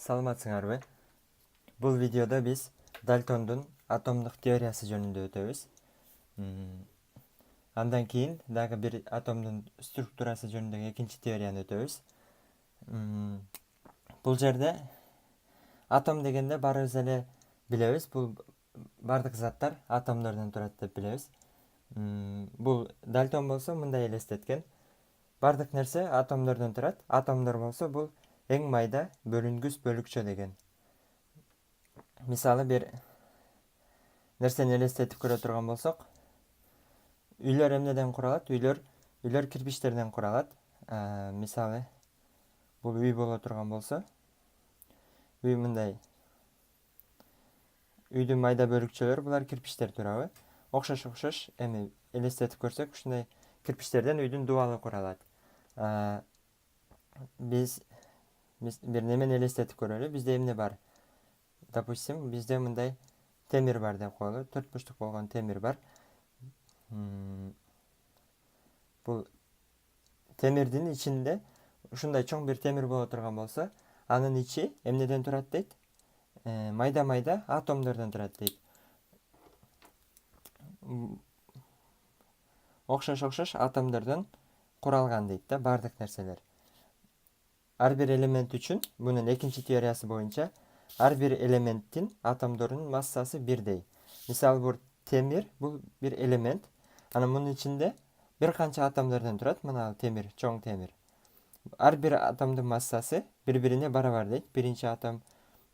Саламатсыңарбы? Бул видеода биз Дальтондун атомдук теориясы жөнүндө өтөбүз. Андан кийин дагы бир атомдун структурасы жөнүндө экинчи теорияны өтөбүз. Бул жерде атом дегенде баарыбыз эле билебиз, бул бардык заттар атомдордон турат деп билебиз. Бул Дальтон болсо мындай элестеткен. Бардык нерсе атомдордон турат. Атомдор болсо бул эң майда бөлүнгүс бөлүкчө деген. Мисалы бир нерсени элестетип көрө турган болсок, үйлөр эмнеден куралат? Үйлөр кирпичтерден куралат. Мисалы бул үй боло турган болсо, үй мындай. Үйдүн майда бөлүкчөлөрү булар кирпичтер турабы? Окшош эми элестетип көрсөк, ушундай кирпичтерден үйдүн дубалы куралат. Биз бир немени элестетип көрөлү. Бизде эмне бар? Допустим, бизде мындай темир бар деп коелу. 4 бурчтук болгон темир бар. Бул темирдин ичинде ушундай чоң бир темир боло турган болсо, анын ичи эмнеден турат дейт? Майда атомдордон турат дейт. Окшош атомдордон куралган дейт да бардык нерселер. Ар бир элемент үчүн, мунун экинчи теориясы боюнча, ар бир элементтин атомдорунун массасы бирдей. Мисалы бул темир, бул бир элемент. Анан мунун ичинде бир канча атомдордон турат, мына темир, чоң темир. Ар бир атомдун массасы бири-бирине барабар дейт. Биринчи атом,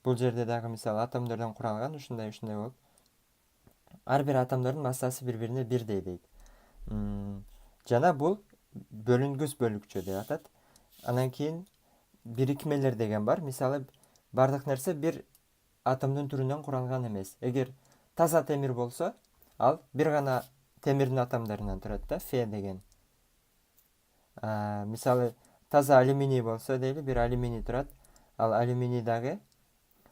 бул жерде дагы мисалы атомдордон куралган, ушундай болуп. Ар бир атомдордун массасы бири-бирине бирдей дейт. Жана бул бөлүнгүс бөлүкчө деп атат. Анан кийин бирикмелер деген бар. Мисалы бардык нерсе бир атомдун түрүнөн куралган эмес. Эгер таза темир болсо, ал бир гана темирдин атомдорунан турат да, Фе деген. Мисалы таза алюминий болсо дейли, бир алюминий турат. Ал алюминий дагы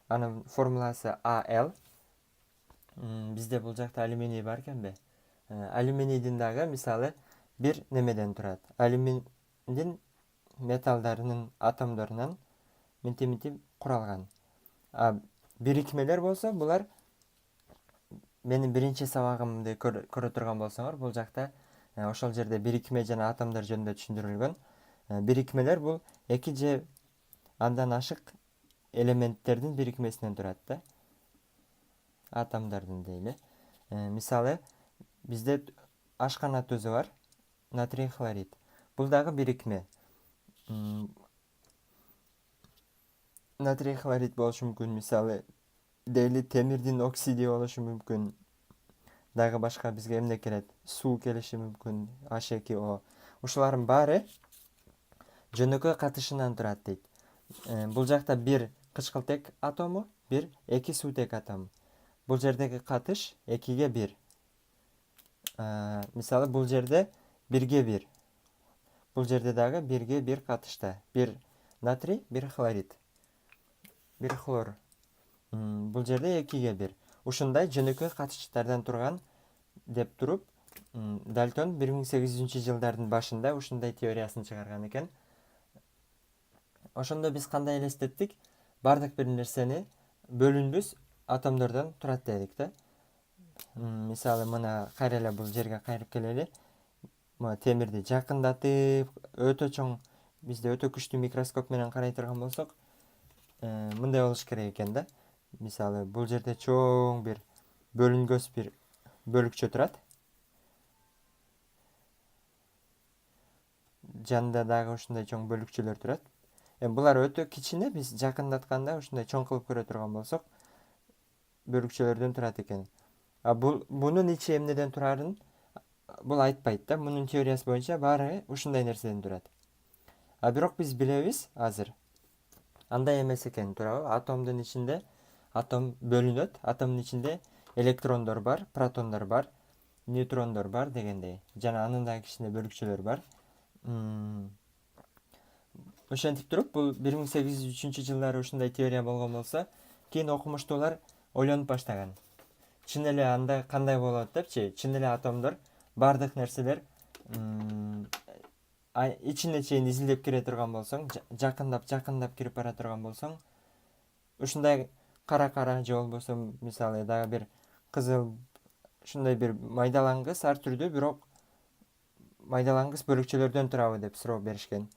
анын формуласы Ал. Бизде бул жакта алюминий бар экенби? Алюминийдин дагы мисалы бир немеден турат. Алюминдин металлдарынын атомдорунан минтип куралган. Бирикмелер болсо, булар менин биринчи сабагымды көрө турган болсоңор, бул жакта ошол жерде бирикме жана атомдор жөнүндө түшүндүрүлгөн. Бирикмелер бул эки же андан ашык элементтердин бирикмесинен турат да. Атомдордун дейли. Мисалы бизде ашкана тузу бар, натрий хлорид. Бул дагы бирикме. Натрий хлорид болушу мүмкүн, мисалы дейли темирдин оксиди болушу мүмкүн. Дагы башка бизге эмне керет? Суу келиши мүмкүн, H2O. Ушулардын баары жөнөкөй катышынан турат дейт. Бул жакта бир кычкылтек атому, бир эки суутек атому. Бул жердеги катыш 2-ге 1. Мисалы бул жерде 1-ге 1. Бул жерде дагы 1-ге 1 катышта. Бир натрий, бир хлорид. Бир хлор. Бул жерде 2-ге 1. Ушундай жөнөкөй катышчтардан турган деп туруп, Дальтон 1800-жылдардын башында ушундай теориясын чыгарган экен. Ошондо биз кандай элестеттик? Бардык бир нерсени бөлүнгүс атомдордон турат дедик да. Мисалы мына кайра эле бул жерге кайрып келели. Мына темирди жакындатып, өтө чоң, бизде өтө күчтүү микроскоп менен карай турган болсок, мындай болуш керек экен да. Мисалы бул жерде чоң бир бөлүнгөс бир бөлүкчө турат. Жанында дагы ушундай чоң бөлүкчөлөр турат. Булар өтө кичине, биз жакындатканда ушундай чоң кылып көрө турган болсок, бөлүкчөлөрдөн турат экен. Бунун ичи эмнеден турарын бул айтпайт да. Мунун теориясы боюнча баары ушундай нерседен турат. Бирок биз билебиз азыр андай эмес экен, туурабы? Атомдун ичинде атом бөлүнөт. Атомдун ичинде электрондор бар, протондор бар, нейтрондор бар дегендей. Жана анын дагы кичине бөлүкчөлөр бар. Ошентип туруп, бул 1803-жылдары ушундай теория болгон болсо, кийин окумуштуулар ойлонуп баштаган. Чын эле анда кандай болот депчи? Чын эле атомдор бардык нерселер ичине чейин изилдеп кире турган болсоң, жакындап кирип бара турган болсоң, ушундай кара же болбосо мисалы дагы бир кызыл ушундай бир майдалангыс ар түрдүү, бирок майдалангыс бөлүкчөлөрдөн турабы деп суроо беришкен.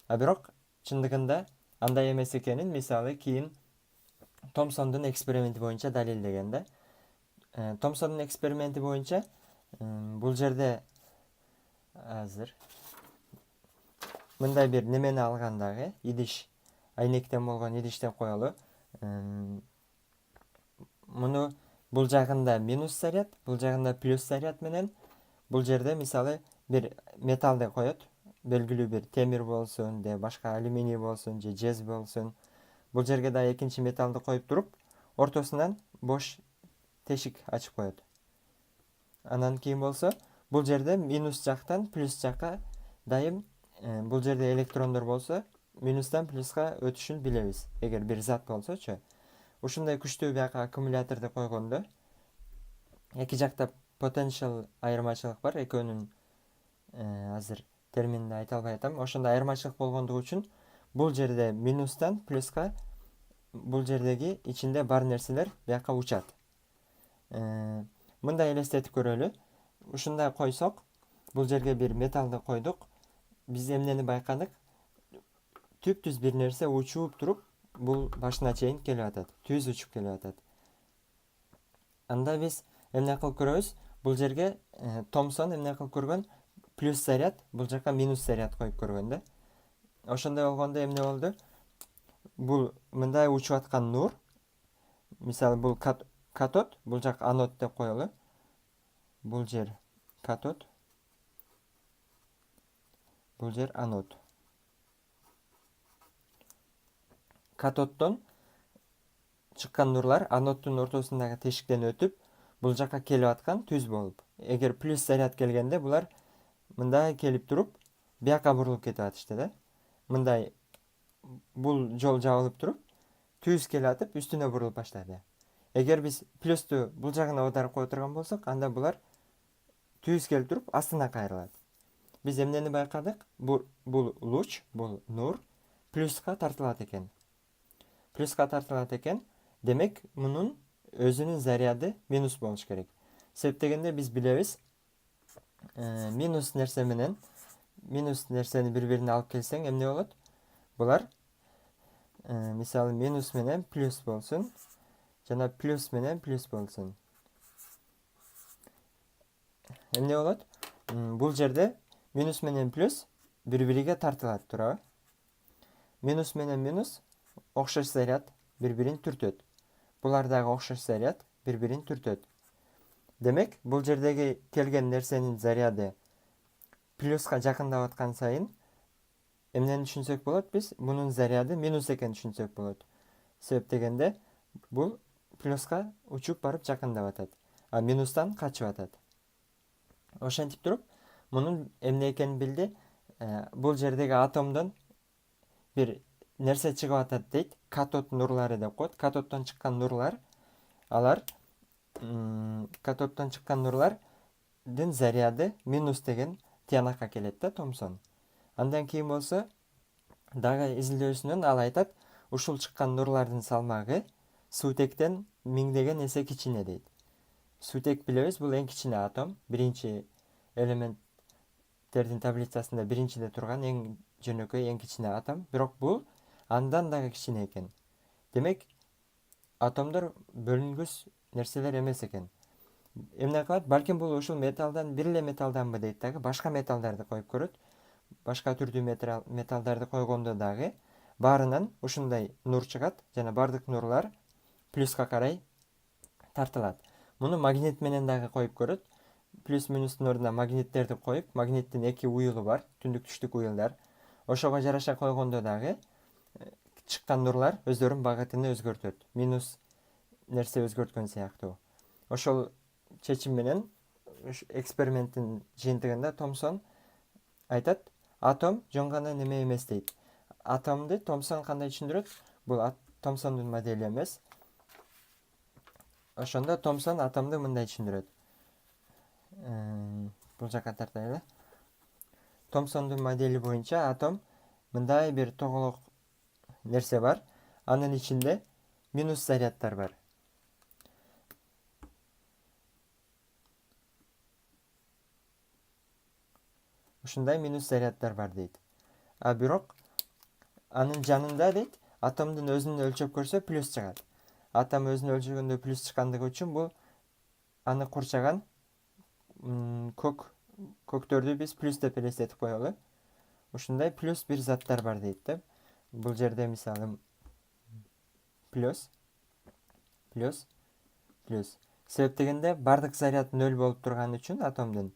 А бирок чындыгында андай эмес экенин мисалы кийин Томсондун эксперименти боюнча далилдеген да. Томсондун эксперименти боюнча бул жерде азыр мындай бир немени алган дагы, идиш, айнектен болгон идиштен коелу. Муну бул жагында минус заряд, бул жагында плюс заряд менен бул жерде мисалы бир металлды коет, белгилүү бир темир болсун, же башка алюминий болсун, же жез болсун. Бул жерге да экинчи металлды коюп туруп, ортосунан бош тешик ачып коет. Анан кийин болсо, бул жерде минус жактан плюс жакка дайым бул жерде электрондор болсо, минустан плюска өтүшүн билебиз. Эгер бир зат болсочу, ушундай күчтүү бияка аккумуляторду койгондо эки жакта potential айырмачылык бар. Экөөнүн азыр терминди айта албай атам. Ошондой айырмачылык болгондугу үчүн бул жерде минустан плюска бул жердеги ичинде бар нерселер бияка учат. Мындай элестетип көрөлү. Ушундай койсок, бул жерге бир металлды койдук. Биз эмнени байкадык? Түп-түз бир нерсе учуп туруп, бул башына чейин келип атат. Түз учуп келип атат. Анда биз эмне кылып көрөбүз? Бул жерге Томсон эмне кылып көргөн? Плюс заряд, бул жака минус заряд коюп көргөн да. Ошондой болгондо эмне болду? Бул мындай учуп аткан нур, мисалы бул катод, бул жак анод деп коелу. Бул жер катод, бул жер анод. Катоддон чыккан нурлар аноддун ортосундагы тешиктен өтүп, бул жака келип аткан түз болуп. Эгер плюс заряд келгенде булар мындай келип туруп, бияка бурулуп кетип атышты да. Мындай бул жол жабылып туруп, түз келип атып, үстүнө бурулуп баштады. Эгер биз плюсту бул жагына аударып кое турган болсок, анда булар түз келип туруп, астына кайрылат. Биз эмнени байкадык? Бул луч, бул нур плюска тартылат экен. Плюска тартылат экен. Демек, мунун өзүнүн заряды минус болуш керек. Себеп дегенде биз билебиз, минус нерсе менен минус нерсени бири-бирине алып келсең эмне болот? Булар мисалы минус менен плюс болсун, жана плюс менен плюс болсун. Эмне болот? Бул жерде минус менен плюс бири-бириге тартылат, туурабы? Минус менен минус окшош заряд бири-бирин түртөт. Булар дагы окшош заряд бири-бирин түртөт. Демек, бул жердеги келген нерсенин заряды плюска жакындап аткан сайын эмнени түшүнсөк болот? Биз мунун заряды минус экенин түшүнсөк болот. Себеп дегенде, бул плюска учуп барып жакындап атат, а минустан качып атат. Ошентип туруп, мунун эмне экенин билди. Бул жердеги атомдон бир нерсе чыгып атат дейт. Катод нурлары деп коет. Катоддон чыккан нурлар, алар катоддон чыккан нурлардын заряды минус деген тиянакка келет да, Томсон. Андан кийин болсо, дагы изилдөөсүнөн ал айтат, ушул чыккан нурлардын салмагы суутектен миңдеген эсе кичине дейт. Суутек билебиз, бул эң кичине атом, биринчи элементтердин таблицасында биринчиде турган эң жөнөкөй, эң кичине атом, бирок бул андан дагы кичине экен. Демек, атомдор бөлүнгүс нерселер эмес экен. Эмне кылат? Балким бул ушул металлдан, бир эле металлданбы дейт дагы, башка металлдарды коюп көрөт. Башка түрдүү металлдарды койгондо дагы баарынан ушундай нур чыгат, жана бардык нурлар плюска карай тартылат. Муну магнит менен дагы коюп көрөт. Плюс-минустун ордуна магниттерди коюп, магниттин эки уюлу бар, түндүк-түштүк уюлдар. Ошого жараша койгондо дагы чыккан нурлар өздөрүнүн багытын өзгөртөт. Минус нерсе өзгөрткөн сыяктуу. Ошол чечим менен эксперименттин жыйынтыгында Томсон айтат, атом жөн гана неме эмес дейт. Атомду Томсон кандай түшүндүрөт? Бул Томсондун модели эмес. Ошондо Томсон атомду мындай түшүндүрөт. Бул жака тартайлы. Томсондун модели боюнча атом мындай бир тоголок нерсе бар. Анын ичинде минус зарядтар бар. Ушундай минус зарядтар бар дейт. А бирок анын жанында дейт, атомдун өзүн өлчөп көрсө плюс чыгат. Атом өзүн өлчөгөндө плюс чыккандыгы үчүн бул аны курчаган көктөрдү биз плюс деп элестетип коелу. Ушундай плюс бир заттар бар дейт да. Бул жерде мисалы плюс плюс плюс. Себеп дегенде бардык заряд 0 болуп турган үчүн атомдун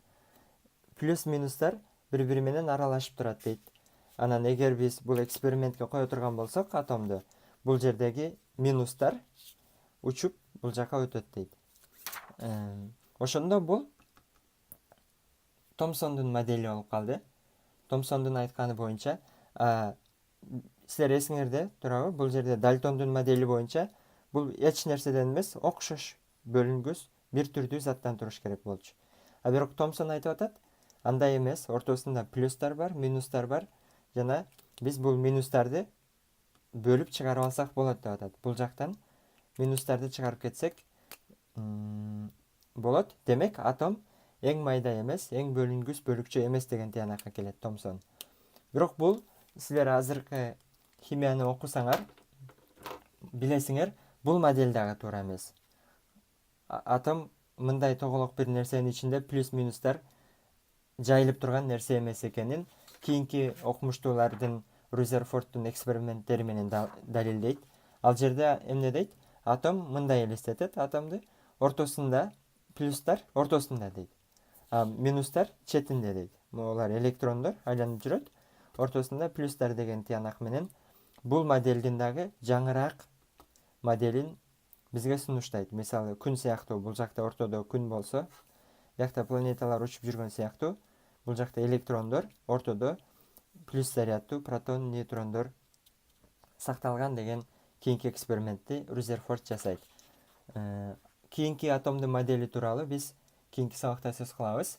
плюс минустар бири-бири менен аралашып турат дейт. Анан эгер биз бул экспериментке кое турган болсок атомду, бул жердеги минустар учуп бул жака өтөт дейт. Ошондо бул Томсондун модели болуп калды. Томсондун айтканы боюнча, силер эсиңерде турабы? Бул жерде Дальтондун модели боюнча бул эч нерседен эмес, окшош бөлүнгүс бир түрдүү заттан туруш керек болчу. А бирок Томсон айтып атат, андай эмес, ортосунда плюстар бар, минустар бар жана биз бул минустарды бөлүп чыгарып алсак болот деп атат. Бул жактан минустарды чыгарып кетсек болот. Демек, атом эң майда эмес, эң бөлүнгүс бөлүкчө эмес деген тыянакка келет Томсон. Бирок бул силер азыркы химияны окусаңар, билесиңер, бул модель дагы туура эмес. Атом мындай тоголок бир нерсенин ичинде плюс минустар жайылып турган нерсе эмес экенин кийинки окумуштуулардын Рузерфордтун эксперименттери менен далилдейт. Ал жерде эмне дейт? Атом мындай элестетет атомду, ортосунда плюстар, ортосунда дейт. А минустар четинде дейт. Олар электрондор айланып жүрөт. Ортосунда плюстар деген тыянак менен бул модельдин дагы жаңыраак моделин бизге сунуштайт. Мисалы, күн сыяктуу, бул жакта ортодо күн болсо, жакта планеталар учуп жүргөн сыяктуу, бул жакта электрондор, ортодо плюс зарядтуу протон, нейтрондор сакталган деген кийинки экспериментти Рузерфорд жасайт. Кийинки атомдун модели тууралуу биз кийинки сабакта сөз кылабыз.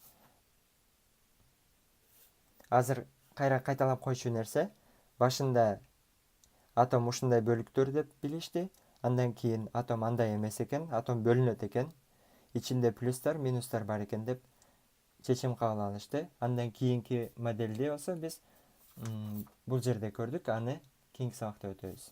Азыр кайра кайталап койчу нерсе, башында атом ушундай бөлүктөр деп билишти. Андан кийин атом андай эмес экен, атом бөлүнөт экен. Ичинде плюстар, минустар бар экен деп чечим кабыл алышты. Андан кийинки модельди болсо биз бул жерде көрдүк, аны кийинки сабакта өтөбүз.